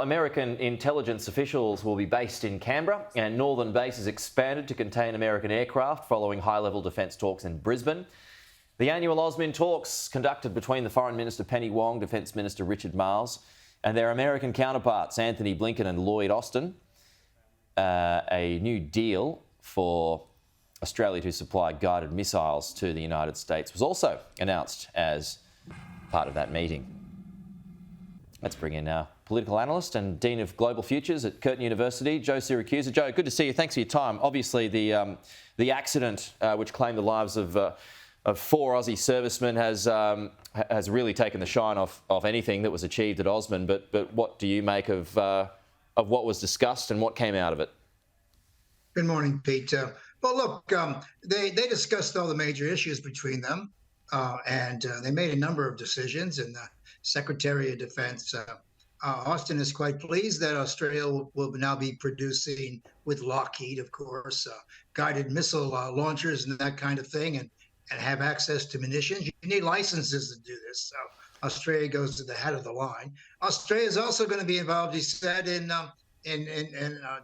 American intelligence officials will be based in Canberra, and Northern Base is expanded to contain American aircraft following high-level defence talks in Brisbane. The annual AUSMIN talks conducted between the Foreign Minister Penny Wong, Defence Minister Richard Marles, and their American counterparts Anthony Blinken and Lloyd Austin. A new deal for Australia to supply guided missiles to the United States was also announced as part of that meeting. Let's bring in our political analyst and Dean of Global Futures at Curtin University, Joe Siracusa. Joe, good to see you. Thanks for your time. Obviously, the accident which claimed the lives of 4 Aussie servicemen has really taken the shine off anything that was achieved at AUSMIN. But what do you make of what was discussed and what came out of it? Good morning, Pete. Well, look, they discussed all the major issues between them, and they made a number of decisions. And the Secretary of Defense, Austin, is quite pleased that Australia will now be producing, with Lockheed, of course, guided missile launchers and that kind of thing, and have access to munitions. You need licenses to do this. So Australia goes to the head of the line. Australia is also going to be involved, he said, in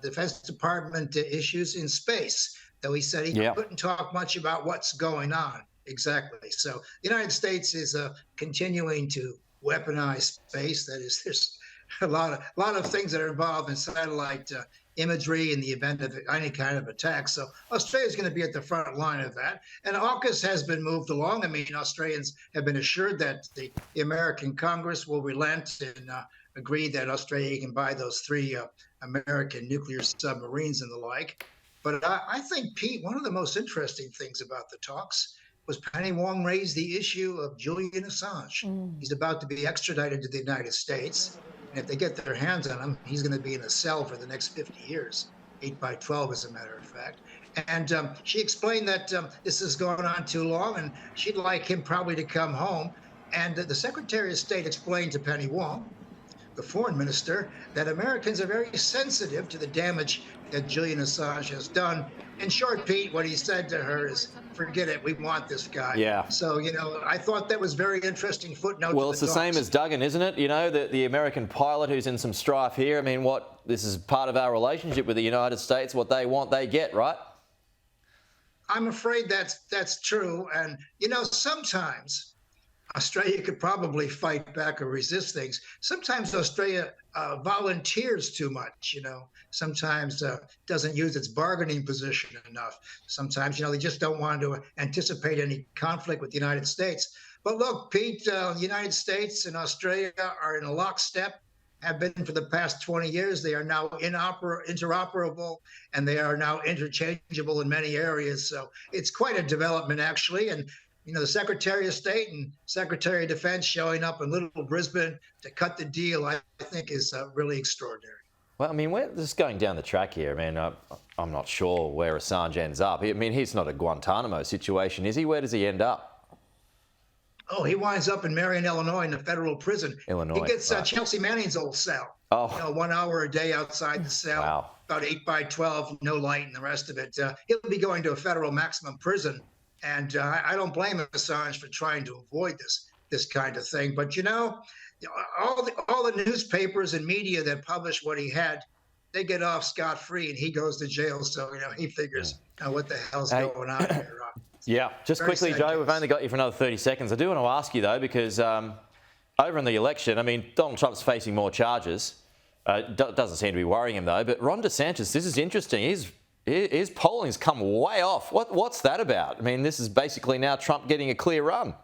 Defense Department issues in space, though he said he couldn't talk much about what's going on exactly. So the United States is continuing to weaponize space. That is, there's a lot of things that are involved in satellite imagery in the event of any kind of attack. So Australia is going to be at the front line of that. And AUKUS has been moved along. I mean, Australians have been assured that the American Congress will relent and agree that Australia can buy those 3 American nuclear submarines and the like. But I think, Pete, one of the most interesting things about the talks was Penny Wong raised the issue of Julian Assange. He's about to be extradited to the United States. And if they get their hands on him, he's going to be in a cell for the next 50 years, 8 by 12, as a matter of fact. And she explained that this is going on too long, and she'd like him probably to come home. And the Secretary of State explained to Penny Wong, the foreign minister, that Americans are very sensitive to the damage that Julian Assange has done. In short, Pete, what he said to her is, forget it, we want this guy. Yeah. So, I thought that was very interesting footnote. Well, it's the same as Duggan, isn't it? The American pilot who's in some strife here. I mean, this is part of our relationship with the United States. What they want, they get, right? I'm afraid that's true. And, sometimes Australia could probably fight back or resist things. Sometimes Australia volunteers too much, sometimes doesn't use its bargaining position enough. Sometimes, they just don't want to anticipate any conflict with the United States. But look, Pete, the United States and Australia are in a lockstep, have been for the past 20 years. They are now interoperable, and they are now interchangeable in many areas. So it's quite a development, actually. And the Secretary of State and Secretary of Defense showing up in Little Brisbane to cut the deal, I think, is really extraordinary. Well, I mean, we're just going down the track here. I mean, I'm not sure where Assange ends up. I mean, he's not a Guantanamo situation, is he? Where does he end up? Oh, he winds up in Marion, Illinois, in a federal prison. Illinois. He gets Chelsea Manning's old cell. Oh. 1 hour a day outside the cell. Wow. About 8 by 12, no light, and the rest of it. He'll be going to a federal maximum prison. And I don't blame Assange for trying to avoid this kind of thing. But, all the newspapers and media that publish what he had, they get off scot-free, and he goes to jail. So, he figures, what the hell's going on here? Yeah, just quickly, Joe, we've only got you for another 30 seconds. I do want to ask you, though, because over in the election, I mean, Donald Trump's facing more charges. Doesn't seem to be worrying him, though. But Ron DeSantis, this is interesting. His polling's come way off. What's that about? I mean, this is basically now Trump getting a clear run.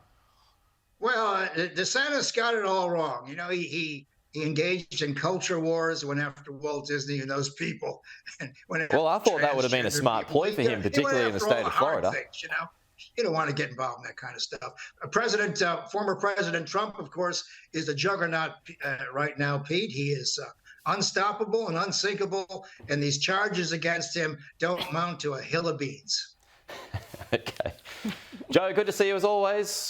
Well, DeSantis got it all wrong. He engaged in culture wars, went after Walt Disney and those people. And well, I thought that would have been a smart ploy for him, particularly in the state of Florida. Things, you don't want to get involved in that kind of stuff. Former President Trump, of course, is a juggernaut right now, Pete. He is unstoppable and unsinkable, and these charges against him don't amount to a hill of beans. Okay. Joe, good to see you as always.